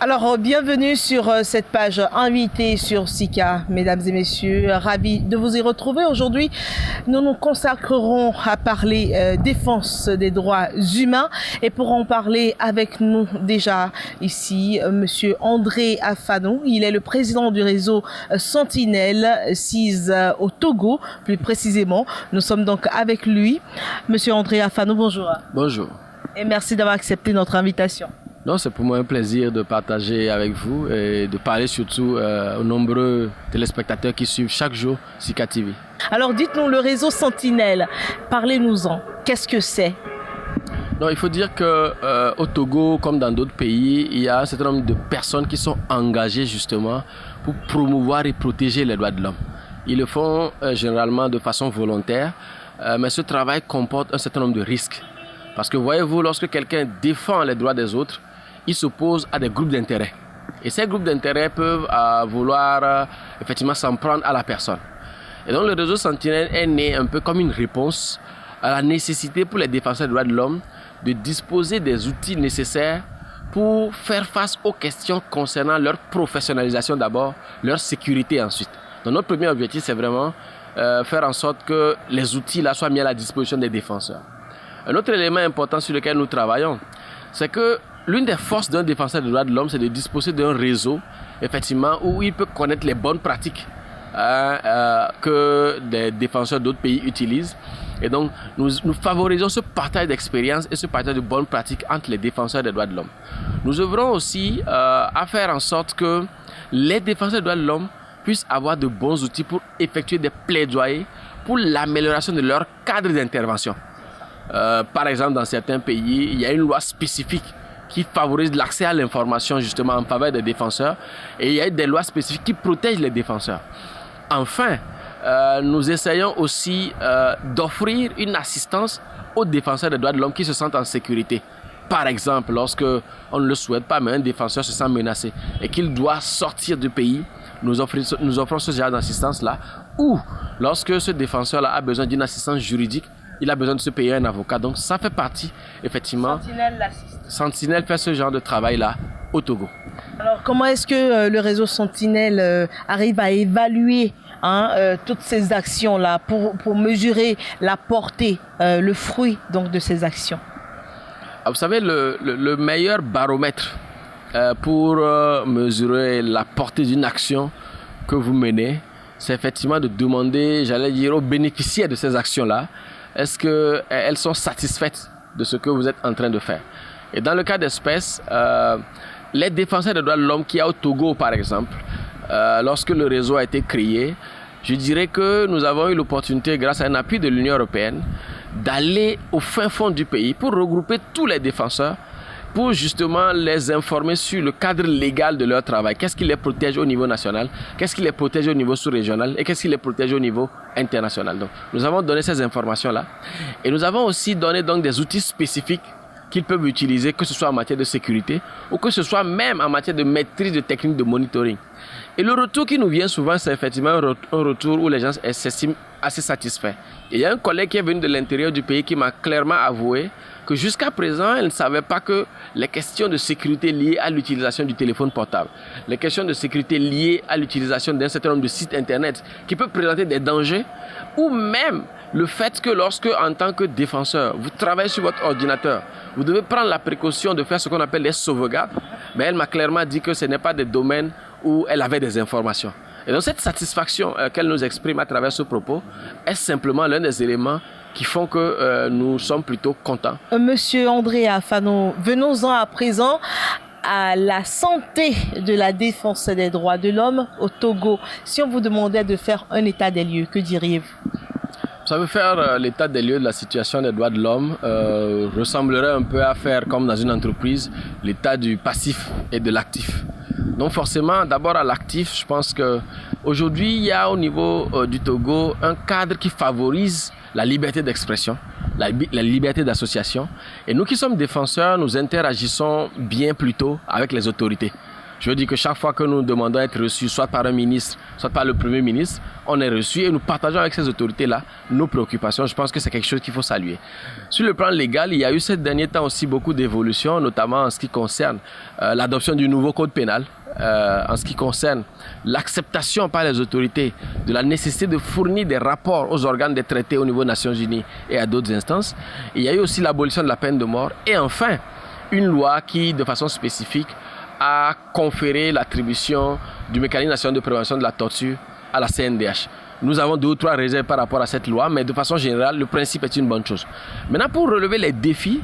Alors, bienvenue sur cette page invitée sur Sika, mesdames et messieurs. Ravi de vous y retrouver. Aujourd'hui, nous nous consacrerons à parler défense des droits humains. Et pour en parler avec nous déjà ici, monsieur André Afano. Il est le président du réseau Sentinelle CIS au Togo, plus précisément. Nous sommes donc avec lui. Monsieur André Afano, bonjour. Bonjour. Et merci d'avoir accepté notre invitation. Non, c'est pour moi un plaisir de partager avec vous et de parler surtout aux nombreux téléspectateurs qui suivent chaque jour Sika TV. Alors dites-nous, le réseau Sentinelle, parlez-nous-en. Qu'est-ce que c'est? Non, il faut dire qu'au Togo, comme dans d'autres pays, il y a un certain nombre de personnes qui sont engagées justement pour promouvoir et protéger les droits de l'homme. Ils le font généralement de façon volontaire, mais ce travail comporte un certain nombre de risques. Parce que voyez-vous, lorsque quelqu'un défend les droits des autres, il s'oppose à des groupes d'intérêt. Et ces groupes d'intérêt peuvent vouloir effectivement s'en prendre à la personne. Et donc le réseau Sentinelle est né un peu comme une réponse à la nécessité pour les défenseurs des droits de l'homme de disposer des outils nécessaires pour faire face aux questions concernant leur professionnalisation d'abord, leur sécurité ensuite. Donc notre premier objectif, c'est vraiment faire en sorte que les outils là soient mis à la disposition des défenseurs. Un autre élément important sur lequel nous travaillons, c'est que l'une des forces d'un défenseur des droits de l'homme, c'est de disposer d'un réseau, effectivement, où il peut connaître les bonnes pratiques que des défenseurs d'autres pays utilisent. Et donc, nous favorisons ce partage d'expériences et ce partage de bonnes pratiques entre les défenseurs des droits de l'homme. Nous œuvrons aussi à faire en sorte que les défenseurs des droits de l'homme puissent avoir de bons outils pour effectuer des plaidoyers pour l'amélioration de leur cadre d'intervention. Par exemple, dans certains pays, il y a une loi spécifique qui favorise l'accès à l'information justement en faveur des défenseurs, et il y a des lois spécifiques qui protègent les défenseurs. Enfin, nous essayons aussi d'offrir une assistance aux défenseurs des droits de l'homme qui se sentent en sécurité. Par exemple, lorsque on ne le souhaite pas, mais un défenseur se sent menacé et qu'il doit sortir du pays, nous offrons ce genre d'assistance-là, ou lorsque ce défenseur-là a besoin d'une assistance juridique, il a besoin de se payer un avocat. Donc ça fait partie, effectivement. Sentinelle l'assiste. Sentinelle fait ce genre de travail-là au Togo. Alors comment est-ce que le réseau Sentinelle arrive à évaluer toutes ces actions-là pour mesurer la portée, le fruit donc, de ces actions? Vous savez, le meilleur baromètre pour mesurer la portée d'une action que vous menez, c'est effectivement de demander, j'allais dire, aux bénéficiaires de ces actions-là, est-ce qu'elles sont satisfaites de ce que vous êtes en train de faire? Et dans le cas d'espèce, les défenseurs des droits de l'homme qu'il y a au Togo, par exemple, lorsque le réseau a été créé, je dirais que nous avons eu l'opportunité, grâce à un appui de l'Union européenne, d'aller au fin fond du pays pour regrouper tous les défenseurs, pour justement les informer sur le cadre légal de leur travail. Qu'est-ce qui les protège au niveau national, qu'est-ce qui les protège au niveau sous-régional et qu'est-ce qui les protège au niveau international. Donc, nous avons donné ces informations-là et nous avons aussi donné donc, des outils spécifiques qu'ils peuvent utiliser, que ce soit en matière de sécurité ou que ce soit même en matière de maîtrise de techniques de monitoring. Et le retour qui nous vient souvent, c'est effectivement un retour où les gens s'estiment assez satisfaits. Et il y a un collègue qui est venu de l'intérieur du pays qui m'a clairement avoué que jusqu'à présent, elle ne savait pas que les questions de sécurité liées à l'utilisation du téléphone portable, les questions de sécurité liées à l'utilisation d'un certain nombre de sites internet qui peuvent présenter des dangers, ou même le fait que lorsque, en tant que défenseur, vous travaillez sur votre ordinateur, vous devez prendre la précaution de faire ce qu'on appelle les sauvegardes, mais elle m'a clairement dit que ce n'est pas des domaines où elle avait des informations. Et donc cette satisfaction qu'elle nous exprime à travers ce propos est simplement l'un des éléments qui font que nous sommes plutôt contents. Monsieur André Afano, venons-en à présent à la santé de la défense des droits de l'homme au Togo. Si on vous demandait de faire un état des lieux, que diriez-vous? Ça veut faire l'état des lieux de la situation des droits de l'homme ressemblerait un peu à faire, comme dans une entreprise, l'état du passif et de l'actif. Donc forcément, d'abord à l'actif, je pense qu'aujourd'hui, il y a au niveau du Togo un cadre qui favorise la liberté d'expression, la liberté d'association. Et nous qui sommes défenseurs, nous interagissons bien plutôt avec les autorités. Je veux dire que chaque fois que nous demandons à être reçus, soit par un ministre, soit par le Premier ministre, on est reçus et nous partageons avec ces autorités-là nos préoccupations. Je pense que c'est quelque chose qu'il faut saluer. Sur le plan légal, il y a eu ces derniers temps aussi beaucoup d'évolutions, notamment en ce qui concerne l'adoption du nouveau code pénal, en ce qui concerne l'acceptation par les autorités de la nécessité de fournir des rapports aux organes des traités au niveau des Nations Unies et à d'autres instances. Il y a eu aussi l'abolition de la peine de mort et enfin une loi qui, de façon spécifique, a conféré l'attribution du mécanisme national de prévention de la torture à la CNDH. Nous avons 2 ou 3 réserves par rapport à cette loi, mais de façon générale, le principe est une bonne chose. Maintenant, pour relever les défis,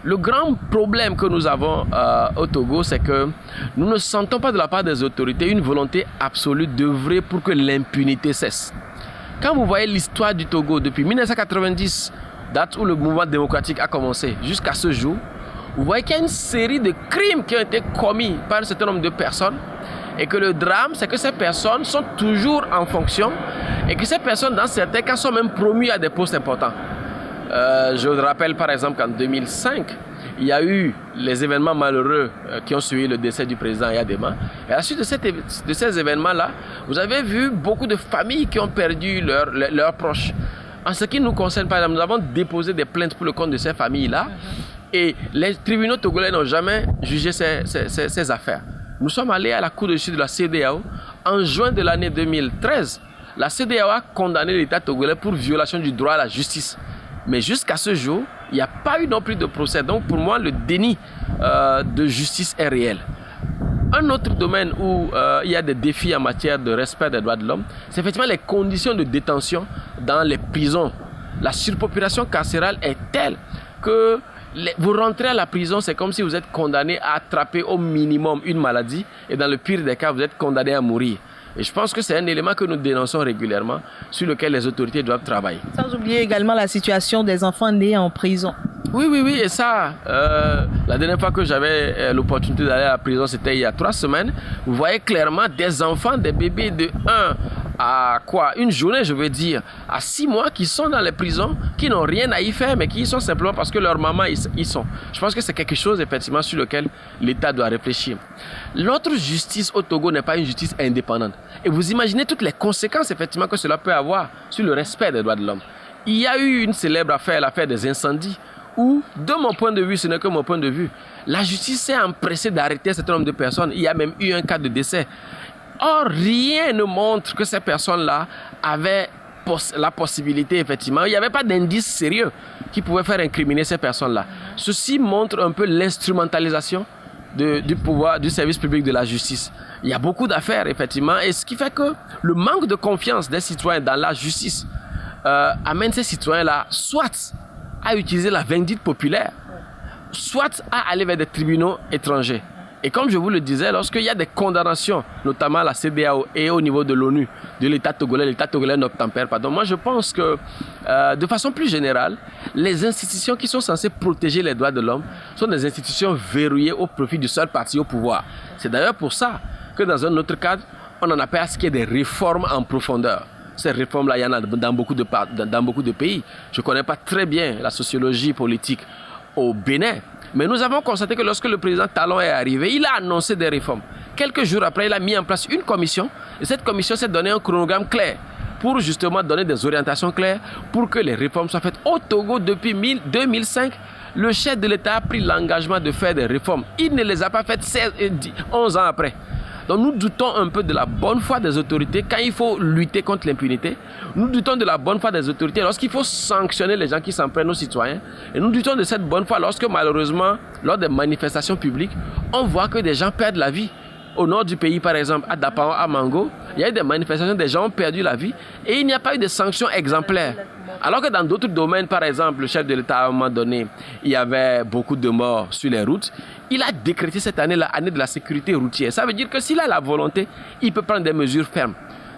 le grand problème que nous avons au Togo, c'est que nous ne sentons pas de la part des autorités une volonté absolue d'œuvrer pour que l'impunité cesse. Quand vous voyez l'histoire du Togo depuis 1990, date où le mouvement démocratique a commencé, jusqu'à ce jour, vous voyez qu'il y a une série de crimes qui ont été commis par un certain nombre de personnes et que le drame, c'est que ces personnes sont toujours en fonction et que ces personnes, dans certains cas, sont même promues à des postes importants. Je vous rappelle par exemple qu'en 2005, il y a eu les événements malheureux qui ont suivi le décès du président Yadema. Et à la suite de ces événements-là, vous avez vu beaucoup de familles qui ont perdu leurs proches. En ce qui nous concerne, par exemple, nous avons déposé des plaintes pour le compte de ces familles-là. Et les tribunaux togolais n'ont jamais jugé ces affaires. Nous sommes allés à la cour de justice de la CEDEAO en juin de l'année 2013. La CEDEAO a condamné l'État togolais pour violation du droit à la justice. Mais jusqu'à ce jour, il n'y a pas eu non plus de procès. Donc pour moi, le déni de justice est réel. Un autre domaine où il y a des défis en matière de respect des droits de l'homme, c'est effectivement les conditions de détention dans les prisons. La surpopulation carcérale est telle que vous rentrez à la prison, c'est comme si vous êtes condamné à attraper au minimum une maladie et dans le pire des cas, vous êtes condamné à mourir. Et je pense que c'est un élément que nous dénonçons régulièrement, sur lequel les autorités doivent travailler. Sans oublier également la situation des enfants nés en prison. Oui, et ça, la dernière fois que j'avais l'opportunité d'aller à la prison, c'était il y a 3 semaines. Vous voyez clairement des enfants, des bébés de 1 à une journée, je veux dire, à 6 mois qui sont dans les prisons, qui n'ont rien à y faire, mais qui y sont simplement parce que leur maman y sont. Je pense que c'est quelque chose, effectivement, sur lequel l'État doit réfléchir. Notre justice au Togo n'est pas une justice indépendante. Et vous imaginez toutes les conséquences, effectivement, que cela peut avoir sur le respect des droits de l'homme. Il y a eu une célèbre affaire, l'affaire des incendies, où, de mon point de vue, ce n'est que mon point de vue, la justice s'est empressée d'arrêter un certain nombre de personnes. Il y a même eu un cas de décès. Or, rien ne montre que ces personnes-là avaient la possibilité, effectivement, il n'y avait pas d'indice sérieux qui pouvait faire incriminer ces personnes-là. Ceci montre un peu l'instrumentalisation du pouvoir, du service public de la justice. Il y a beaucoup d'affaires, effectivement, et ce qui fait que le manque de confiance des citoyens dans la justice amène ces citoyens-là soit à utiliser la vindicte populaire, soit à aller vers des tribunaux étrangers. Et comme je vous le disais, lorsqu'il y a des condamnations, notamment à la CEDEAO et au niveau de l'ONU, de l'État togolais n'obtempère pas. Donc moi je pense que, de façon plus générale, les institutions qui sont censées protéger les droits de l'homme sont des institutions verrouillées au profit du seul parti au pouvoir. C'est d'ailleurs pour ça que dans un autre cadre, on en appelle à ce qu'il y ait des réformes en profondeur. Ces réformes-là, il y en a dans beaucoup de pays. Je ne connais pas très bien la sociologie politique au Bénin. Mais nous avons constaté que lorsque le président Talon est arrivé, il a annoncé des réformes. Quelques jours après, il a mis en place une commission. Et cette commission s'est donné un chronogramme clair pour justement donner des orientations claires pour que les réformes soient faites. Au Togo, depuis 2005, le chef de l'État a pris l'engagement de faire des réformes. Il ne les a pas faites 11 ans après. Donc nous doutons un peu de la bonne foi des autorités quand il faut lutter contre l'impunité. Nous doutons de la bonne foi des autorités lorsqu'il faut sanctionner les gens qui s'en prennent aux citoyens. Et nous doutons de cette bonne foi lorsque malheureusement, lors des manifestations publiques, on voit que des gens perdent la vie. Au nord du pays, par exemple, à Dapao, à Mango, il y a eu des manifestations, des gens ont perdu la vie et il n'y a pas eu de sanctions exemplaires. Alors que dans d'autres domaines, par exemple, le chef de l'État, à un moment donné, il y avait beaucoup de morts sur les routes. Il a décrété cette année l'année de la sécurité routière. Ça veut dire que s'il a la volonté, il peut prendre des mesures fermes.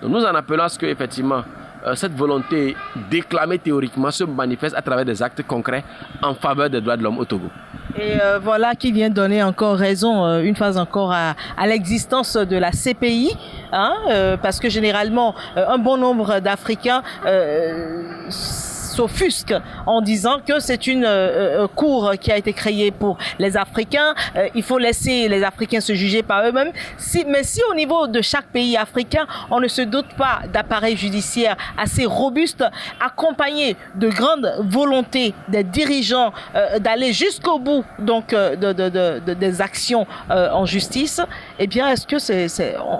Donc nous en appelons à ce que, effectivement, cette volonté déclamée théoriquement se manifeste à travers des actes concrets en faveur des droits de l'homme au Togo. Et voilà qui vient donner encore raison, une fois encore, à l'existence de la CPI, hein, parce que généralement, un bon nombre d'Africains s'offusquent en disant que c'est une cour qui a été créée pour les Africains. Il faut laisser les Africains se juger par eux-mêmes. Mais si au niveau de chaque pays africain, on ne se dote pas d'appareils judiciaires assez robustes, accompagnés de grandes volontés des dirigeants d'aller jusqu'au bout donc des actions en justice, eh bien, est-ce que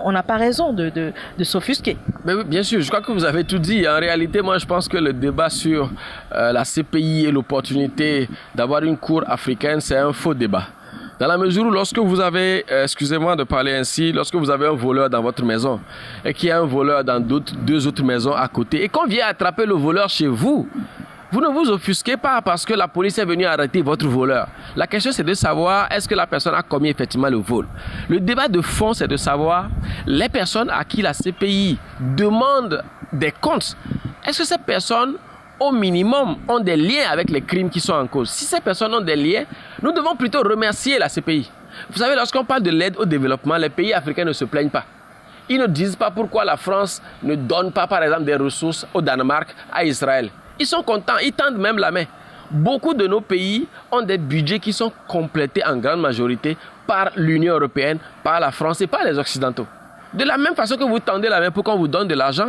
on n'a pas raison de s'offusquer? Mais oui, bien sûr, je crois que vous avez tout dit. En réalité, moi, je pense que le débat sur la CPI et l'opportunité d'avoir une cour africaine, c'est un faux débat. Dans la mesure où lorsque vous avez, excusez-moi de parler ainsi, lorsque vous avez un voleur dans votre maison et qu'il y a un voleur dans deux autres maisons à côté et qu'on vient attraper le voleur chez vous, vous ne vous offusquez pas parce que la police est venue arrêter votre voleur. La question, c'est de savoir est-ce que la personne a commis effectivement le vol. Le débat de fond, c'est de savoir les personnes à qui la CPI demande des comptes. Est-ce que ces personnes, au minimum, ont des liens avec les crimes qui sont en cause? Si ces personnes ont des liens, nous devons plutôt remercier la CPI. Vous savez, lorsqu'on parle de l'aide au développement, les pays africains ne se plaignent pas. Ils ne disent pas pourquoi la France ne donne pas, par exemple, des ressources au Danemark, à Israël. Ils sont contents, ils tendent même la main. Beaucoup de nos pays ont des budgets qui sont complétés en grande majorité par l'Union européenne, par la France et par les Occidentaux. De la même façon que vous tendez la main pour qu'on vous donne de l'argent,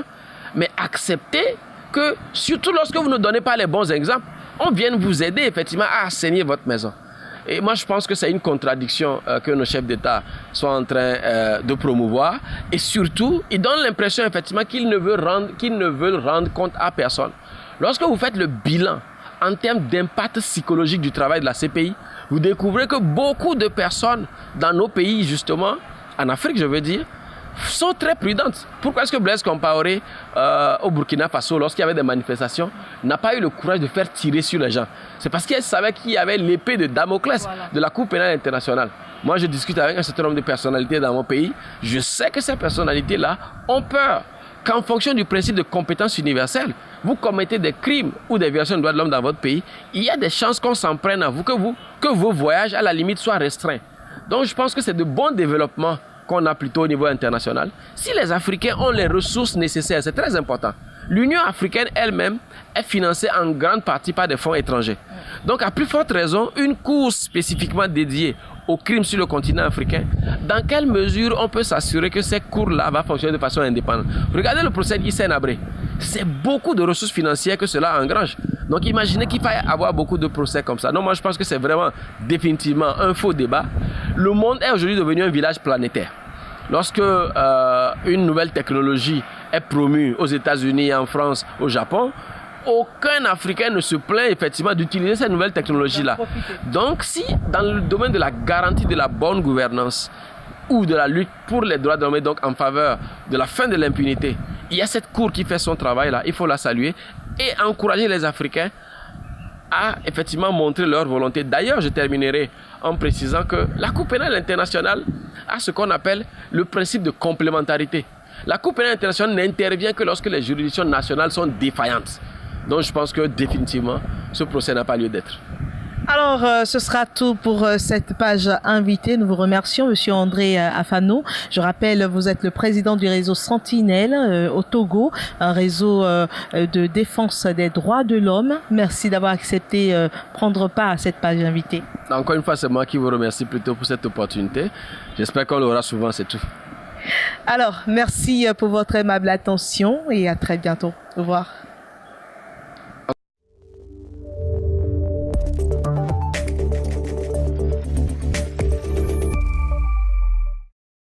mais acceptez que, surtout lorsque vous ne donnez pas les bons exemples, on vienne vous aider effectivement à assainir votre maison. Et moi, je pense que c'est une contradiction que nos chefs d'État sont en train de promouvoir. Et surtout, ils donnent l'impression effectivement qu'ils ne veulent rendre compte à personne. Lorsque vous faites le bilan en termes d'impact psychologique du travail de la CPI, vous découvrez que beaucoup de personnes dans nos pays, justement, en Afrique, je veux dire, sont très prudentes. Pourquoi est-ce que Blaise Compaoré, au Burkina Faso, lorsqu'il y avait des manifestations, n'a pas eu le courage de faire tirer sur les gens? C'est parce qu'il savait qu'il y avait l'épée de Damoclès de la Cour pénale internationale. Moi, je discute avec un certain nombre de personnalités dans mon pays. Je sais que ces personnalités-là ont peur qu'en fonction du principe de compétence universelle, vous commettez des crimes ou des violations des droits de l'homme dans votre pays, il y a des chances qu'on s'en prenne à vous, que vos voyages, à la limite, soient restreints. Donc, je pense que c'est de bons développements qu'on a plutôt au niveau international. Si les Africains ont les ressources nécessaires, c'est très important. L'Union africaine elle-même est financée en grande partie par des fonds étrangers. Donc, à plus forte raison, une cour spécifiquement dédiée aux crimes sur le continent africain, dans quelle mesure on peut s'assurer que ces cours-là vont fonctionner de façon indépendante? Regardez le procès d'Hissène Habré. C'est beaucoup de ressources financières que cela engrange. Donc imaginez qu'il faille avoir beaucoup de procès comme ça. Non, moi je pense que c'est vraiment définitivement un faux débat. Le monde est aujourd'hui devenu un village planétaire. Lorsque une nouvelle technologie est promue aux États-Unis, en France, au Japon, aucun Africain ne se plaint effectivement d'utiliser cette nouvelle technologie-là. Donc si dans le domaine de la garantie de la bonne gouvernance ou de la lutte pour les droits de l'homme, donc en faveur de la fin de l'impunité, il y a cette cour qui fait son travail-là, il faut la saluer et encourager les Africains à effectivement montrer leur volonté. D'ailleurs, je terminerai en précisant que la Cour pénale internationale a ce qu'on appelle le principe de complémentarité. La Cour pénale internationale n'intervient que lorsque les juridictions nationales sont défaillantes. Donc je pense que définitivement, ce procès n'a pas lieu d'être. Alors, ce sera tout pour cette page invitée. Nous vous remercions, Monsieur André Afano. Je rappelle, vous êtes le président du réseau Sentinelle au Togo, un réseau de défense des droits de l'homme. Merci d'avoir accepté prendre part à cette page invitée. Encore une fois, c'est moi qui vous remercie plutôt pour cette opportunité. J'espère qu'on l'aura souvent, c'est tout. Alors, merci pour votre aimable attention et à très bientôt. Au revoir.